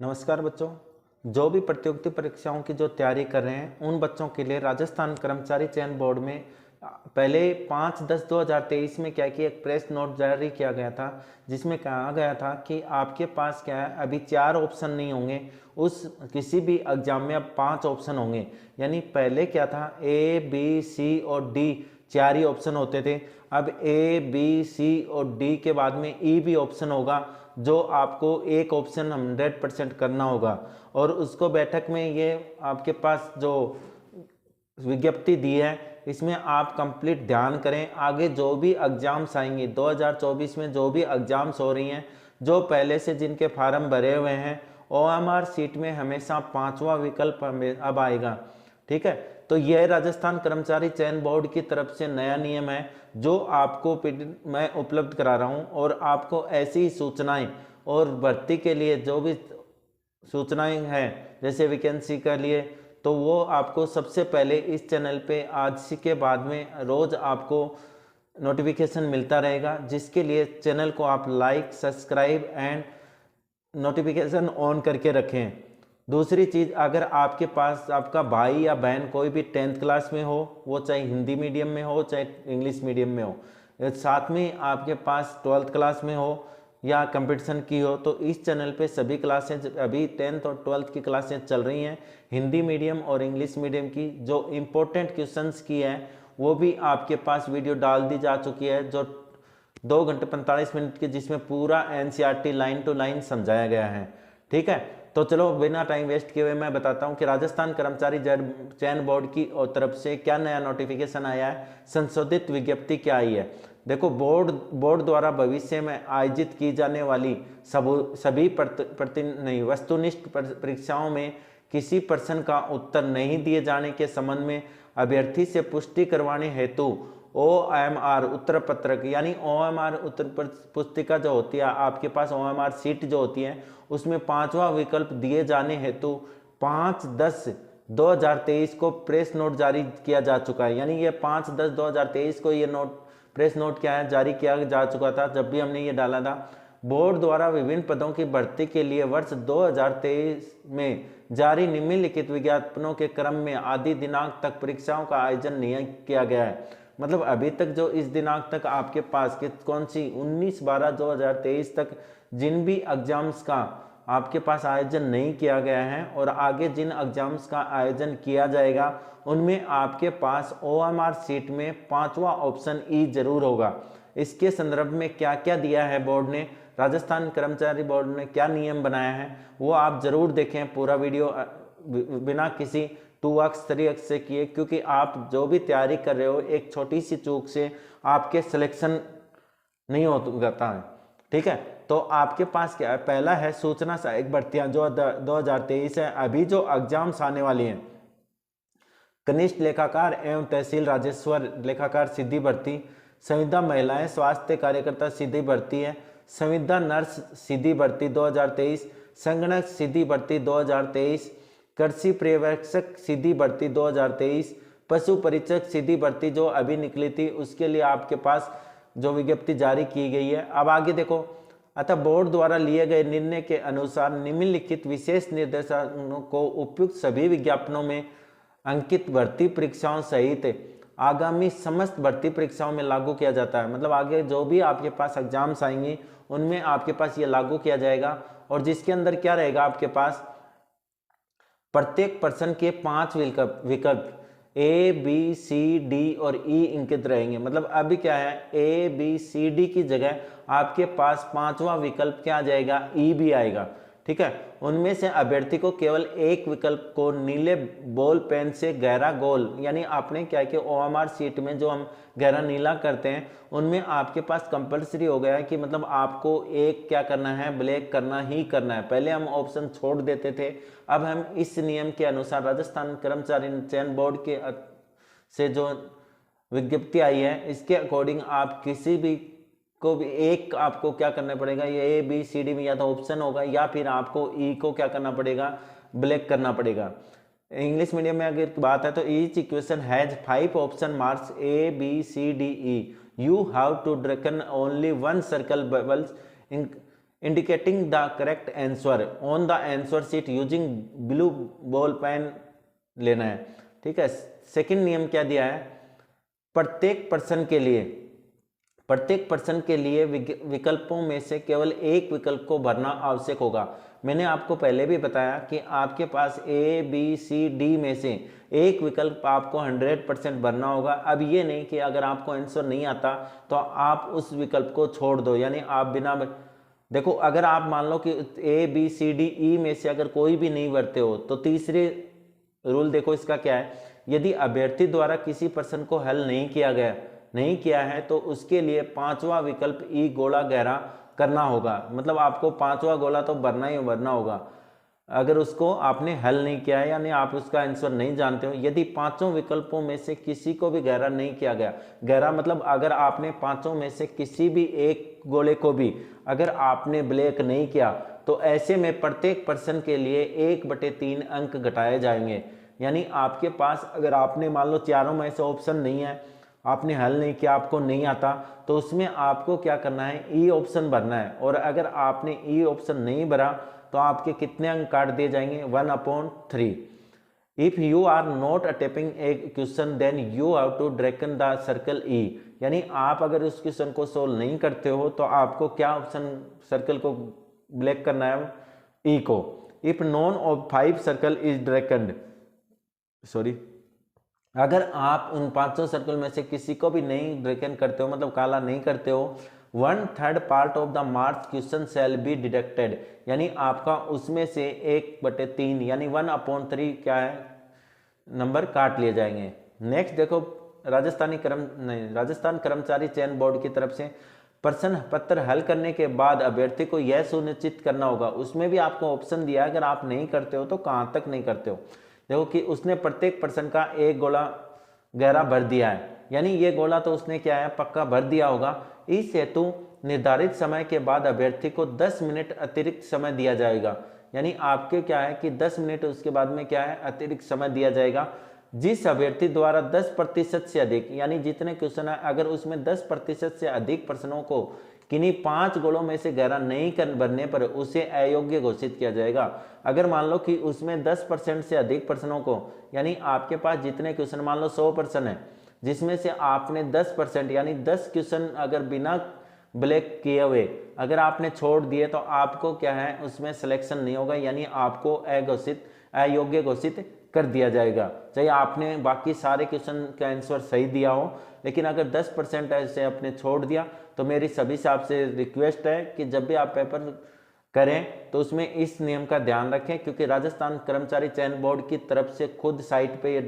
नमस्कार बच्चों। जो भी प्रतियोगिता परीक्षाओं की जो तैयारी कर रहे हैं उन बच्चों के लिए राजस्थान कर्मचारी चयन बोर्ड में पहले 5/10/2023 में क्या कि एक प्रेस नोट जारी किया गया था, जिसमें कहा गया था कि आपके पास क्या है, अभी 4 ऑप्शन नहीं होंगे। उस किसी भी एग्जाम में अब 5 ऑप्शन होंगे। यानी पहले क्या था, ए बी सी और डी 4 ही ऑप्शन होते थे। अब ए बी सी और डी के बाद में ई भी ऑप्शन होगा, जो आपको एक ऑप्शन 100% करना होगा। और उसको बैठक में ये आपके पास जो विज्ञप्ति दी है, इसमें आप कंप्लीट ध्यान करें। आगे जो भी एग्जाम्स आएंगे 2024 में, जो भी एग्जाम्स हो रही हैं, जो पहले से जिनके फार्म भरे हुए हैं, ओएमआर सीट में हमेशा 5वां विकल्प अब आएगा। ठीक है, तो यह राजस्थान कर्मचारी चयन बोर्ड की तरफ से नया नियम है जो आपको मैं उपलब्ध करा रहा हूं। और आपको ऐसी सूचनाएं और भर्ती के लिए जो भी सूचनाएं हैं, जैसे वैकेंसी के लिए, तो वो आपको सबसे पहले इस चैनल पे आज के बाद में रोज आपको नोटिफिकेशन मिलता रहेगा, जिसके लिए चैनल को आप like, subscribe and notification on करके रखें। दूसरी चीज़, अगर आपके पास आपका भाई या बहन कोई भी 10th क्लास में हो, वो चाहे हिंदी मीडियम में हो चाहे इंग्लिश मीडियम में हो, साथ में आपके पास 12th क्लास में हो या कंपटीशन की हो, तो इस चैनल पे सभी क्लासें अभी 10th और 12th की क्लासें चल रही हैं। हिंदी मीडियम और इंग्लिश मीडियम की जो इम्पोर्टेंट क्वेश्चंस की है वो भी आपके पास वीडियो डाल दी जा चुकी है, जो 2 घंटे 45 मिनट की, जिसमें पूरा एनसीईआरटी लाइन टू लाइन समझाया गया है। ठीक है, तो चलो बिना टाइम वेस्ट किए हुए मैं बताता हूं कि राजस्थान कर्मचारी चयन बोर्ड की तरफ से क्या नया नोटिफिकेशन आया है, संशोधित विज्ञप्ति क्या आई है। देखो, बोर्ड द्वारा भविष्य में आयोजित की जाने वाली सभी नहीं वस्तुनिष्ठ परीक्षाओं में किसी प्रश्न का उत्तर नहीं दिए जाने के संबंध में अभ्यर्थी से पुष्टि करवाने हेतु OMR उत्तर पत्रक, यानी OMR उत्तर पुस्तिका जो होती है, आपके पास OMR सीट जो होती है, उसमें 5वां विकल्प दिए जाने हेतु 5/10/2023 को प्रेस नोट जारी किया जा चुका है। यानी ये 5/10/2023 को ये प्रेस नोट क्या है, जारी किया जा चुका था जब भी हमने ये डाला था। बोर्ड द्वारा विभिन्न पदों की भर्ती के लिए वर्ष 2023 में जारी निम्नलिखित विज्ञापनों के क्रम में आदि दिनांक तक परीक्षाओं का आयोजन नहीं किया गया है। मतलब अभी तक जो इस दिनांक तक आपके पास कौन सी 19/12/2023 तक जिन भी एग्जाम्स का आपके पास आयोजन नहीं किया गया है और आगे जिन एग्जाम्स का आयोजन किया जाएगा, उनमें आपके पास OMR सीट में 5वां ऑप्शन ई जरूर होगा। इसके संदर्भ में क्या क्या दिया है बोर्ड ने, राजस्थान कर्मचारी बोर्ड ने क्या नियम बनाया है, वो आप जरूर देखें पूरा वीडियो बिना किसी 2x 3x से किए, क्योंकि आप जो भी तैयारी कर रहे हो, एक छोटी सी चूक से आपके सिलेक्शन नहीं हो जाता है। ठीक है, तो आपके पास क्या है, पहला है सूचना सहायक भर्तियां जो 2023 है। अभी जो एग्जाम्स आने वाली हैं, कनिष्ठ लेखाकार एवं तहसील राजेश्वर लेखाकार सीधी भर्ती, संविदा महिलाएं स्वास्थ्य कार्यकर्ता सीधी भर्ती है, संविदा नर्स सीधी भर्ती 2023, संगणक सीधी भर्ती 2023, कृषि पर्यवेक्षक सीधी भर्ती 2023, पशु परीक्षक सीधी भर्ती जो अभी निकली थी, उसके लिए आपके पास जो विज्ञप्ति जारी की गई है। अब आगे देखो, अतः बोर्ड द्वारा लिए गए निर्णय के अनुसार निम्नलिखित विशेष निर्देशों को उपयुक्त सभी विज्ञापनों में अंकित भर्ती परीक्षाओं सहित आगामी समस्त भर्ती परीक्षाओं में लागू किया जाता है। मतलब आगे जो भी आपके पास एग्जाम्स आएंगी उनमें आपके पास ये लागू किया जाएगा, और जिसके अंदर क्या रहेगा, आपके पास प्रत्येक प्रश्न के 5 विकल्प A B C D और E अंकित रहेंगे। मतलब अभी क्या है, A B C D की जगह आपके पास 5वां विकल्प क्या आ जाएगा, E भी आएगा। ठीक है, उनमें से अभ्यर्थी को केवल एक विकल्प को नीले बॉल पेन से गहरा गोल, यानी आपने क्या किया, OMR सीट में जो हम गहरा नीला करते हैं, उनमें आपके पास कंपलसरी हो गया है कि मतलब आपको एक क्या करना है, ब्लैक करना ही करना है। पहले हम ऑप्शन छोड़ देते थे, अब हम इस नियम के अनुसार राजस्थान कर्मचारी चयन बोर्ड के से जो विज्ञप्ति आई है, इसके अकॉर्डिंग आप किसी भी को भी एक आपको क्या करना पड़ेगा, ये ABCD में या तो ऑप्शन होगा या फिर आपको ई को क्या करना पड़ेगा, ब्लैक करना पड़ेगा। इंग्लिश मीडियम में अगर बात है तो each equation has 5 option marks ABCDE, you have to darken only 1 circle bubbles indicating the correct answer on the answer sheet using blue ball pen लेना है। ठीक है, सेकंड नियम क्या दिया है, प्रत्येक पर्सन के लिए विकल्पों में से केवल एक विकल्प को भरना आवश्यक होगा। मैंने आपको पहले भी बताया कि आपके पास ए बी सी डी में से एक विकल्प आपको 100% भरना होगा। अब ये नहीं कि अगर आपको आंसर नहीं आता तो आप उस विकल्प को छोड़ दो, यानी आप बिना देखो, अगर आप मान लो कि A B C D E में से अगर कोई भी नहीं भरते हो तो तीसरे रूल देखो इसका क्या है, यदि अभ्यर्थी द्वारा किसी प्रश्न को हल नहीं किया है तो उसके लिए पांचवा विकल्प ई गोला गहरा करना होगा। मतलब आपको पांचवा गोला तो भरना ही भरना होगा अगर उसको आपने हल नहीं किया है, यानी आप उसका आंसर नहीं जानते हो। यदि पांचों विकल्पों में से किसी को भी गहरा नहीं किया गया, गहरा मतलब अगर आपने पांचों में से किसी भी एक गोले को भी अगर आपने ब्लैक नहीं किया तो ऐसे में प्रत्येक पर्सन के लिए 1/3 अंक घटाए जाएंगे। यानी आपके पास अगर आपने मान लो चारों में से ऑप्शन नहीं है, आपने हल नहीं किया, आपको नहीं आता, तो उसमें आपको क्या करना है, ई ऑप्शन भरना है। और अगर आपने ई ऑप्शन नहीं भरा तो आपके कितने अंक काट दिए जाएंगे, 1/3। If you are not attempting a question then you have to darken the circle E, यानी आप अगर उस क्वेश्चन को सोल्व नहीं करते हो तो आपको क्या ऑप्शन सर्कल को ब्लैक करना है, ई को। If none of 5 circle is darkened, sorry, अगर आप उन पांचों सर्कल में से किसी को भी नहीं ड्रैगन करते हो, मतलब काला नहीं करते हो, 1/3 part of the marks question shall be deducted, यानी आपका उसमें से 1/3 यानी 1/3 क्या है, नंबर काट लिए जाएंगे। नेक्स्ट देखो, राजस्थान कर्मचारी चयन बोर्ड की तरफ से प्रश्न पत्र हल करने के बाद अभ्यर्थी को यह सुनिश्चित करना होगा, उसमें भी आपको ऑप्शन दिया है, अगर आप नहीं करते हो तो कहाँ तक नहीं करते हो। देखो कि उसने प्रत्येक प्रश्न का एक गोला गहरा भर दिया है, यानी ये गोला तो उसने क्या है, पक्का भर दिया होगा। इस हेतु निर्धारित समय के बाद अभ्यर्थी को 10 मिनट अतिरिक्त समय दिया जाएगा, यानी आपके क्या है कि 10 मिनट उसके बाद में क्या है, अतिरिक्त समय दिया जाएगा। जिस अभ्यर्थी द्वारा 10% से अधिक, यानी जितने क्वेश्चन है अगर उसमें 10% से अधिक प्रश्नों को किन्हीं 5 गोलों में से गहरा नहीं भरने पर उसे अयोग्य घोषित किया जाएगा। अगर मान लो कि उसमें 10% से अधिक प्रश्नों को, यानी आपके पास जितने क्वेश्चन मान लो 100 प्रश्न है, जिसमें से आपने 10% यानी 10 क्वेश्चन अगर बिना ब्लैक किए हुए अगर आपने छोड़ दिए तो आपको क्या है, उसमें सिलेक्शन नहीं होगा, यानी आपको अयोग्य घोषित कर दिया जाएगा, चाहे आपने बाकी सारे क्वेश्चन का आंसर सही दिया हो, लेकिन अगर 10% ऐसे आपने छोड़ दिया तो मेरी सभी से आपसे रिक्वेस्ट है कि जब भी आप पेपर करें तो उसमें इस नियम का ध्यान रखें, क्योंकि राजस्थान कर्मचारी चयन बोर्ड की तरफ से खुद साइट पे